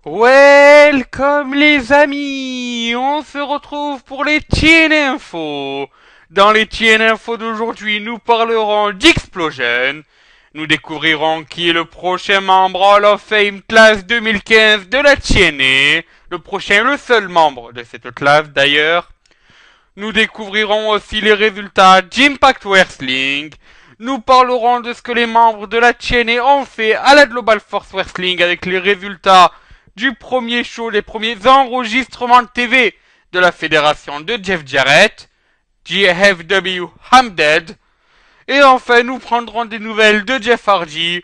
Welcome les amis, on se retrouve pour les TN Info. Dans les TN Info d'aujourd'hui, nous parlerons d'Explosion. Nous découvrirons qui est le prochain membre Hall of Fame classe 2015 de la TNA. Le prochain, le seul membre de cette classe d'ailleurs. Nous découvrirons aussi les résultats d'Impact Wrestling. Nous parlerons de ce que les membres de la TNA ont fait à la Global Force Wrestling avec les résultats du premier show, les premiers enregistrements de TV de la fédération de Jeff Jarrett, GFW Hamdead. Et enfin, nous prendrons des nouvelles de Jeff Hardy.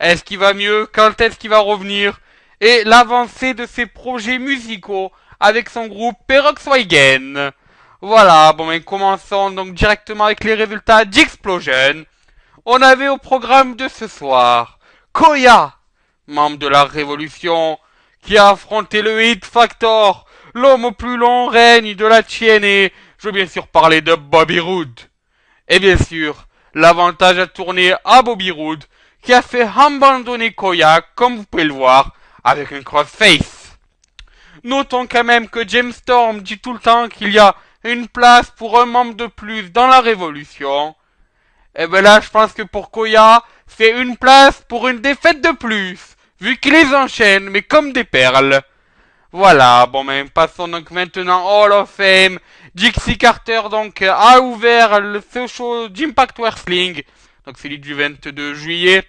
Est-ce qu'il va mieux? Quand est-ce qu'il va revenir? Et l'avancée de ses projets musicaux avec son groupe Peroxwygen. Voilà, bon ben commençons donc directement avec les résultats d'Explosion. On avait au programme de ce soir Koya, membre de la Révolution, qui a affronté le Hit Factor, l'homme au plus long règne de la TNA. Je veux bien sûr parler de Bobby Roode. Et bien sûr, l'avantage a tourné à Bobby Roode, qui a fait abandonner Koya, comme vous pouvez le voir, avec un crossface. Notons quand même que James Storm dit tout le temps qu'il y a une place pour un membre de plus dans la Révolution. Et ben là, je pense que pour Koya, c'est une place pour une défaite de plus, vu qu'il les enchaîne, mais comme des perles. Voilà, bon ben passons donc maintenant au Hall of Fame. Dixie Carter donc a ouvert ce show d'Impact Wrestling, donc celui du 22 juillet,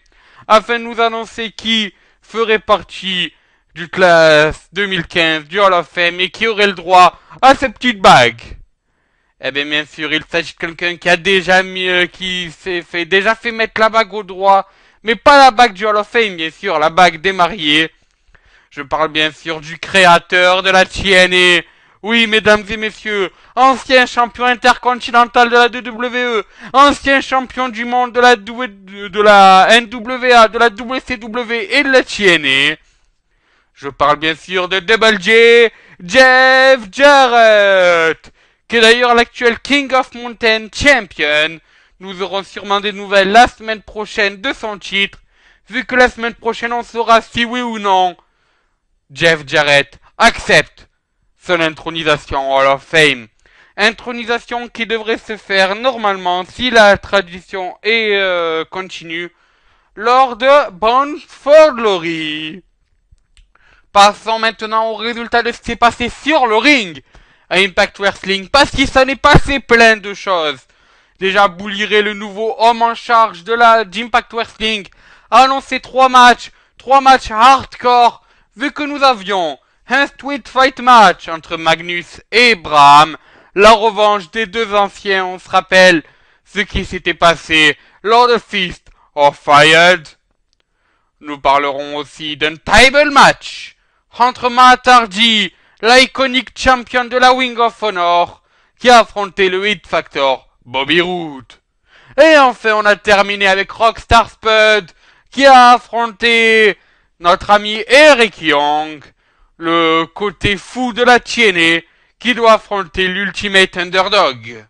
afin de nous annoncer qui ferait partie du classe 2015 du Hall of Fame et qui aurait le droit à cette petite bague. Eh bien sûr, il s'agit de quelqu'un qui a déjà qui s'est déjà fait mettre la bague au droit, mais pas la bague du Hall of Fame, bien sûr, la bague des mariés. Je parle bien sûr du créateur de la TNA. Oui, mesdames et messieurs, ancien champion intercontinental de la WWE, ancien champion du monde de la NWA, de la WCW et de la TNA. Je parle bien sûr de Double J, Jeff Jarrett, qui est d'ailleurs l'actuel King of Mountain Champion. Nous aurons sûrement des nouvelles la semaine prochaine de son titre, vu que la semaine prochaine on saura si oui ou non Jeff Jarrett accepte son intronisation Hall of Fame. Intronisation qui devrait se faire normalement, si la tradition est continue, lors de Bound for Glory. Passons maintenant aux résultats de ce qui s'est passé sur le ring à Impact Wrestling, parce qu'il s'en est passé plein de choses. Déjà, Bully Ray, le nouveau homme en charge de d'Impact Wrestling, a annoncé 3 matchs hardcore, vu que nous avions un Street Fight match entre Magnus et Bram, la revanche des deux anciens, on se rappelle ce qui s'était passé lors de Fist of Fired. Nous parlerons aussi d'un table match entre Matt Hardy, l'iconique champion de la Ring of Honor, qui a affronté le Hit Factor, Bobby Roode. Et enfin, on a terminé avec Rockstar Spud, qui a affronté notre ami Eric Young, le côté fou de la TNA, qui doit affronter l'Ultimate Underdog.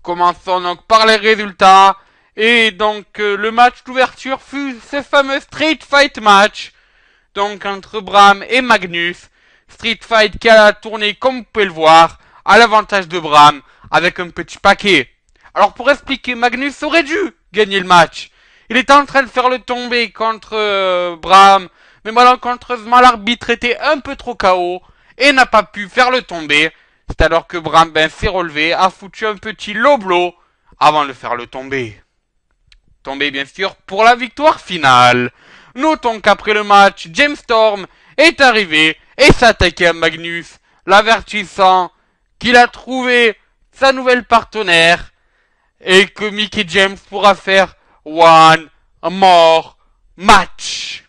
Commençons donc par les résultats. Et donc, le match d'ouverture fut ce fameux Street Fight match, donc entre Bram et Magnus. Street Fight qui a tourné, comme vous pouvez le voir, à l'avantage de Bram, avec un petit paquet. Alors pour expliquer, Magnus aurait dû gagner le match. Il était en train de faire le tombé contre Bram, mais malencontreusement l'arbitre était un peu trop KO et n'a pas pu faire le tombé. C'est alors que Bram s'est relevé, a foutu un petit low blow avant de faire le tombé. Tombé bien sûr pour la victoire finale. Notons qu'après le match, James Storm est arrivé et s'attaquait à Magnus, l'avertissant qu'il a trouvé sa nouvelle partenaire et que Mickie James pourra faire one more match.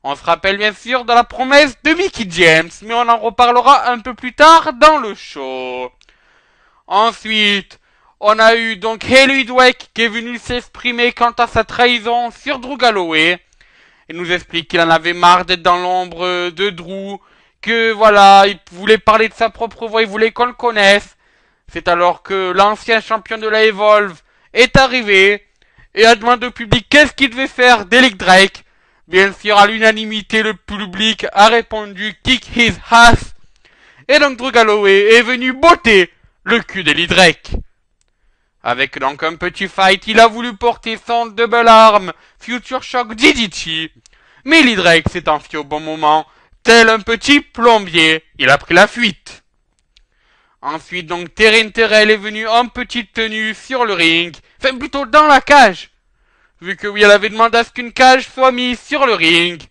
On se rappelle bien sûr de la promesse de Mickie James, mais on en reparlera un peu plus tard dans le show. Ensuite, on a eu donc Haley Dweck qui est venu s'exprimer quant à sa trahison sur Drew Galloway. Il nous explique qu'il en avait marre d'être dans l'ombre de Drew, que voilà, il voulait parler de sa propre voix, il voulait qu'on le connaisse. C'est alors que l'ancien champion de la Evolve est arrivé et a demandé au public qu'est-ce qu'il devait faire d'Eric Drake. Bien sûr, à l'unanimité, le public a répondu kick his ass. Et donc Drew Galloway est venu botter le cul d'Eli Drake. Avec donc un petit fight, il a voulu porter son double arm Future Shock DDT. Mais Eli Drake s'est enfui au bon moment. Tel un petit plombier, il a pris la fuite. Ensuite, donc, Taryn Terrell est venu en petite tenue sur le ring. Enfin, plutôt dans la cage. Vu que oui, elle avait demandé à ce qu'une cage soit mise sur le ring.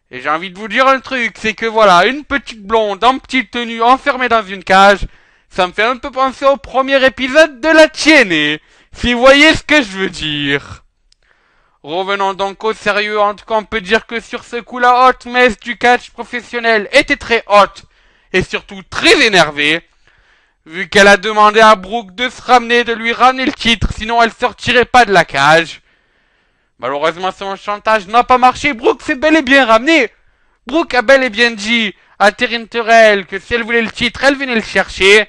Et j'ai envie de vous dire un truc, c'est que voilà, une petite blonde en petite tenue enfermée dans une cage, ça me fait un peu penser au premier épisode de la TNA. Si vous voyez ce que je veux dire. Revenons donc au sérieux, en tout cas on peut dire que sur ce coup la haute messe du catch professionnel était très haute et surtout très énervée, vu qu'elle a demandé à Brooke de se ramener, de lui ramener le titre, sinon elle sortirait pas de la cage. Malheureusement son chantage n'a pas marché, Brooke s'est bel et bien ramené. Brooke a bel et bien dit à Taryn Terrell que si elle voulait le titre, elle venait le chercher.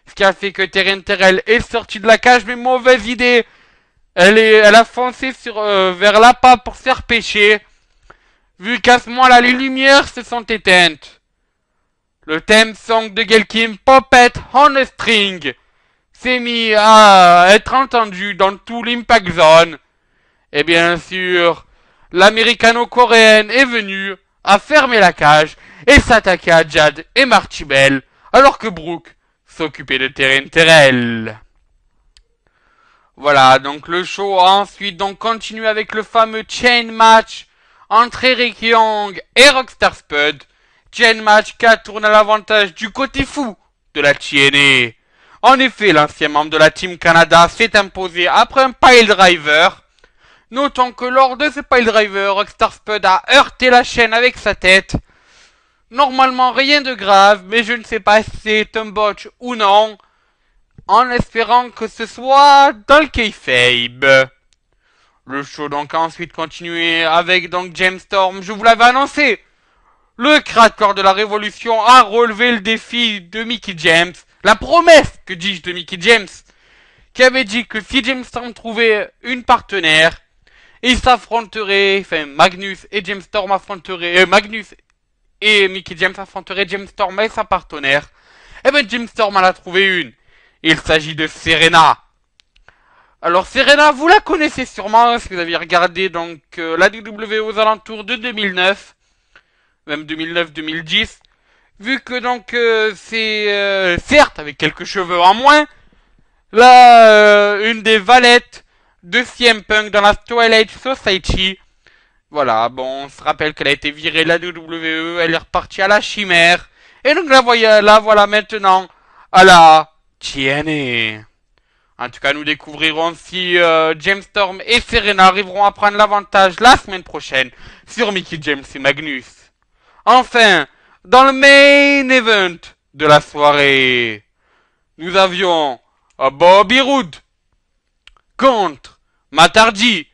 Ce qui a fait que Taryn Terrell est sortie de la cage, mais mauvaise idée. Elle a foncé vers l'appât pour se faire pêcher. Vu qu'à ce moment-là, les lumières se sont éteintes. Le thème song de Gail Kim, Puppet on a String, s'est mis à être entendu dans tout l'Impact Zone. Et bien sûr, l'américano-coréenne est venue à fermer la cage et s'attaquer à Jade et Marty Bell, alors que Brooke s'occupait de Taryn Terrell. Voilà, donc le show a ensuite donc continué avec le fameux chain match entre Eric Young et Rockstar Spud. Chain match qui a tourné à l'avantage du côté fou de la TNA. En effet, l'ancien membre de la Team Canada s'est imposé après un pile driver. Notons que lors de ce pile driver, Rockstar Spud a heurté la chaîne avec sa tête. Normalement rien de grave, mais je ne sais pas si c'est un botch ou non. En espérant que ce soit dans le kayfabe. Le show donc a ensuite continué avec donc James Storm, je vous l'avais annoncé. Le créateur de la Révolution a relevé le défi de Mickie James, la promesse, que dis-je, de Mickie James, qui avait dit que si James Storm trouvait une partenaire, ils s'affronteraient, enfin Magnus et James Storm affronteraient, Magnus et Mickie James affronteraient James Storm et sa partenaire. Et ben James Storm en a trouvé une. Il s'agit de Serena. Alors Serena, vous la connaissez sûrement si vous avez regardé donc la WWE aux alentours de 2009, même 2009-2010, vu que donc c'est certes avec quelques cheveux en moins, là une des valettes de CM Punk dans la Twilight Society. Voilà, bon, on se rappelle qu'elle a été virée de la WWE, elle est repartie à la Chimère, et donc la voilà maintenant à la TNA. En tout cas, nous découvrirons si James Storm et Serena arriveront à prendre l'avantage la semaine prochaine sur Mickie James et Magnus. Enfin, dans le main event de la soirée, nous avions Bobby Roode contre Matt Hardy.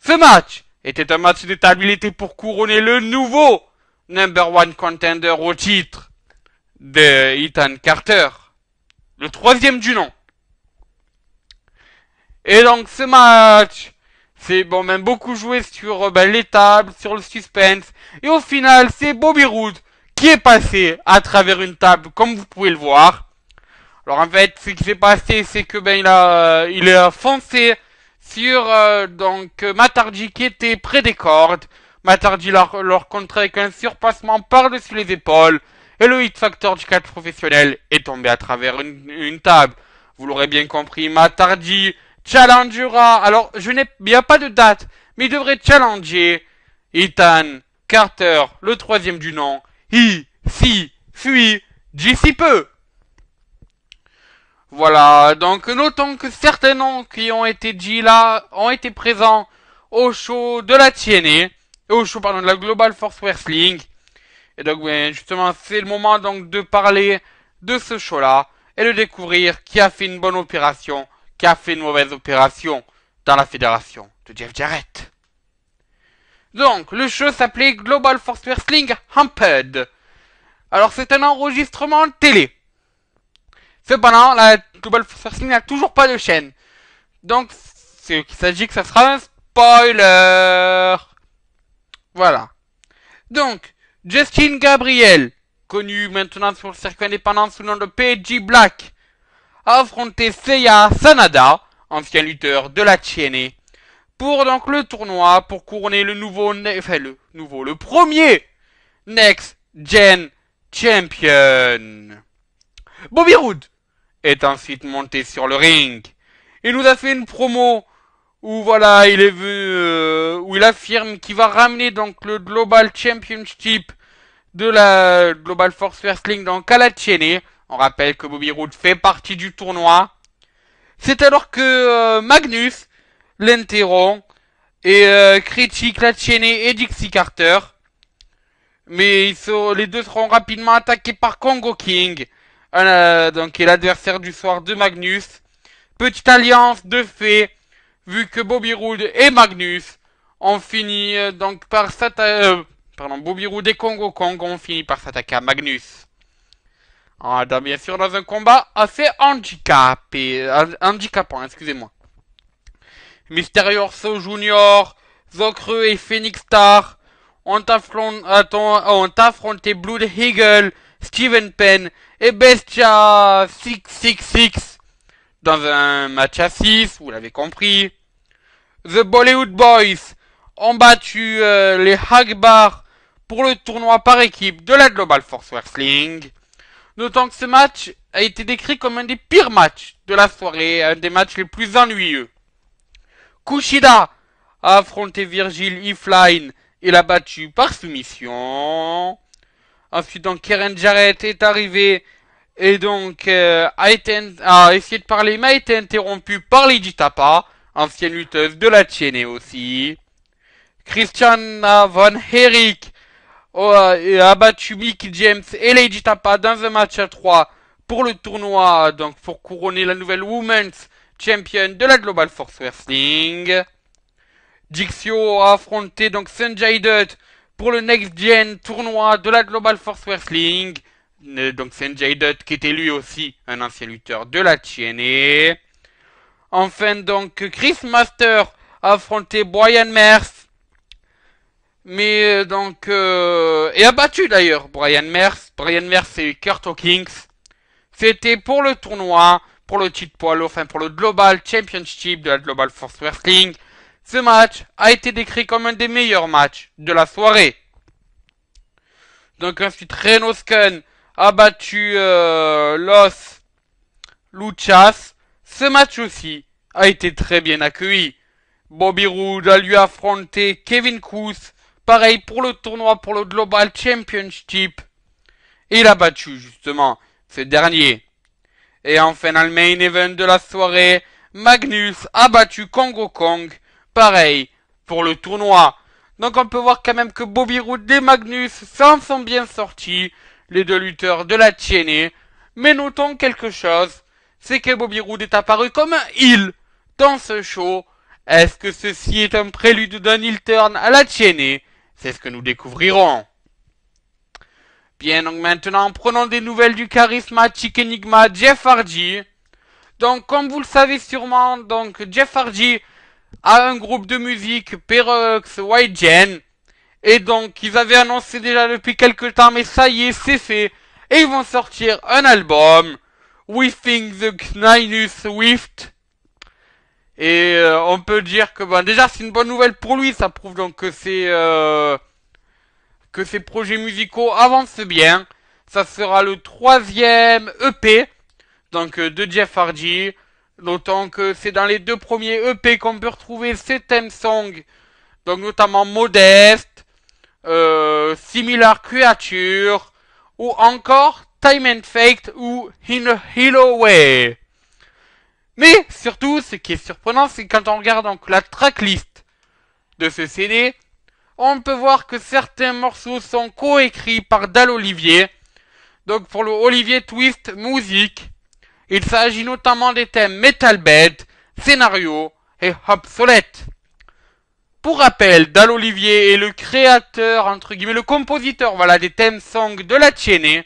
Ce match était un match d'étabilité pour couronner le nouveau number one contender au titre de Ethan Carter, le troisième du nom. Et donc ce match, c'est bon même beaucoup joué sur les tables, sur le suspense. Et au final, c'est Bobby Roode qui est passé à travers une table, comme vous pouvez le voir. Alors en fait, ce qui s'est passé, c'est que il a foncé sur Matt Hardy qui était près des cordes. Matt Hardy leur contrait avec un surpassement par-dessus les épaules. Et le hit factor du catch professionnel est tombé à travers une table. Vous l'aurez bien compris, Matt Hardy challengera, alors il n'y a pas de date, mais il devrait challenger Ethan Carter, le troisième du nom, ici, fuit, d'ici peu. Voilà, donc notons que certains noms qui ont été dit là ont été présents au show de la TNA, de la Global Force Wrestling. Et donc justement c'est le moment donc de parler de ce show là et de découvrir qui a fait une bonne opération, qui a fait une mauvaise opération dans la fédération de Jeff Jarrett. Donc, le show s'appelait Global Force Wrestling Ramped. Alors, c'est un enregistrement télé. Cependant, la Global Force Wrestling n'a toujours pas de chaîne. Donc, il s'agit que ça sera un spoiler. Voilà. Donc, Justin Gabriel, connu maintenant sur le circuit indépendant sous le nom de PG Black, a affronté Seiya Sanada, ancien lutteur de la TNA, pour donc le tournoi pour couronner le premier Next Gen Champion. Bobby Roode est ensuite monté sur le ring. Il nous a fait une promo où voilà, où il affirme qu'il va ramener donc le Global Championship de la Global Force Wrestling donc à la TNA. On rappelle que Bobby Roode fait partie du tournoi. C'est alors que Magnus l'interrompt et critique la TNA et Dixie Carter. Mais les deux seront rapidement attaqués par Congo King, donc qui est l'adversaire du soir de Magnus. Petite alliance de fait, vu que Bobby Roode et Magnus ont fini donc par s'attaquer. Bobby Roode et Congo Kong ont fini par s'attaquer à Magnus. Bien sûr dans un combat assez handicapant, excusez-moi. Mysterioso Junior, Zocreux et Phoenix Star ont affronté Blood Eagle, Steven Penn et Bestia 666 dans un match à 6, vous l'avez compris. The Bollywood Boys ont battu les Hagbar pour le tournoi par équipe de la Global Force Wrestling. D'autant que ce match a été décrit comme un des pires matchs de la soirée, un des matchs les plus ennuyeux. Kushida a affronté Virgil Ifline et l'a battu par soumission. Ensuite, donc, Karen Jarrett est arrivé et donc a essayé de parler, mais a été interrompu par Lady Tapa, ancienne lutteuse de la TNA aussi. Christiana Von Herrick a battu Mickey James et Lady Tapa dans un match à 3 pour le tournoi, donc pour couronner la nouvelle Women's Champion de la Global Force Wrestling. Dixio a affronté donc Sanjay Dutt pour le Next Gen tournoi de la Global Force Wrestling. Donc Sanjay Dutt qui était lui aussi un ancien lutteur de la TNA. Enfin donc Chris Master a affronté Brian Mers. Mais et a battu d'ailleurs Brian Mers. Brian Mers et Kurt Hawkins. C'était pour le tournoi, pour le titre poids lourd, pour le Global Championship de la Global Force Wrestling. Ce match a été décrit comme un des meilleurs matchs de la soirée. Donc ensuite Reno Skun a battu Los Luchas. Ce match aussi a été très bien accueilli. Bobby Roode a lui affronté Kevin Kuss. Pareil pour le tournoi pour le Global Championship. Et il a battu justement ce dernier. Et enfin dans le main event de la soirée, Magnus a battu Congo Kong. Pareil pour le tournoi. Donc on peut voir quand même que Bobby Roode et Magnus s'en sont bien sortis, les deux lutteurs de la TNA. Mais notons quelque chose, c'est que Bobby Roode est apparu comme un heel dans ce show. Est-ce que ceci est un prélude d'un heel turn à la TNA? C'est ce que nous découvrirons. Bien, donc maintenant prenons des nouvelles du charismatique Enigma Jeff Hardy. Donc comme vous le savez sûrement, donc Jeff Hardy a un groupe de musique, Perox White Gen. Et donc, ils avaient annoncé déjà depuis quelques temps, mais ça y est, c'est fait. Et ils vont sortir un album, We Think the Knine Swift. Et on peut dire que, déjà, c'est une bonne nouvelle pour lui. Ça prouve donc que ses projets musicaux avancent bien. Ça sera le 3e EP, donc de Jeff Hardy. D'autant que c'est dans les 2 premiers EP qu'on peut retrouver ces thèmes songs. Donc notamment Modeste, Similar Creature, ou encore Time and Fate ou In a Hello Way. Mais surtout, ce qui est surprenant, c'est quand on regarde donc la tracklist de ce CD, on peut voir que certains morceaux sont coécrits par Dal Olivier. Donc pour le Olivier Twist Music, il s'agit notamment des thèmes Metal Bed, Scénario et Obsolete. Pour rappel, Dal Olivier est le créateur, entre guillemets, le compositeur, des thèmes songs de la TNA.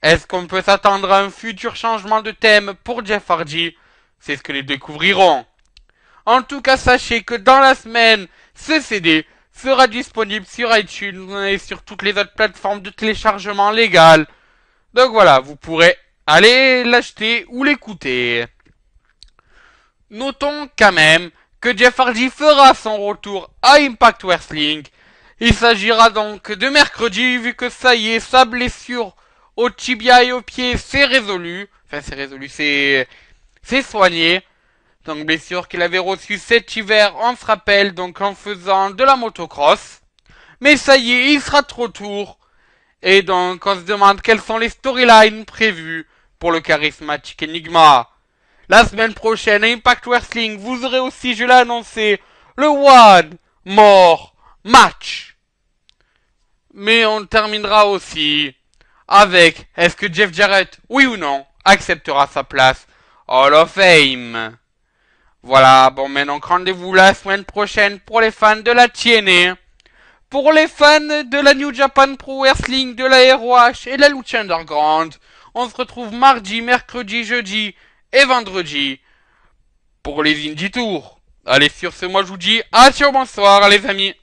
Est-ce qu'on peut s'attendre à un futur changement de thème pour Jeff Hardy? C'est ce que nous découvrirons. En tout cas, sachez que dans la semaine, ce CD sera disponible sur iTunes et sur toutes les autres plateformes de téléchargement légales. Donc voilà, vous pourrez aller l'acheter ou l'écouter. Notons quand même que Jeff Hardy fera son retour à Impact Wrestling. Il s'agira donc de mercredi, vu que ça y est, sa blessure au tibia et au pied c'est résolu. Enfin c'est soigné. Donc blessure qu'il avait reçue cet hiver, on se rappelle, donc en faisant de la motocross. Mais ça y est, il sera de retour. Et donc on se demande quelles sont les storylines prévues pour le charismatique Enigma. La semaine prochaine, à Impact Wrestling, vous aurez aussi, je l'ai annoncé, le One More Match. Mais on terminera aussi avec est-ce que Jeff Jarrett, oui ou non, acceptera sa place Hall of Fame. Voilà, bon maintenant rendez-vous la semaine prochaine pour les fans de la TNA. Pour les fans de la New Japan Pro Wrestling, de la ROH et de la Lucha Underground, on se retrouve mardi, mercredi, jeudi et vendredi pour les Indie Tours. Allez, sur ce, moi je vous dis adieu, bonsoir les amis.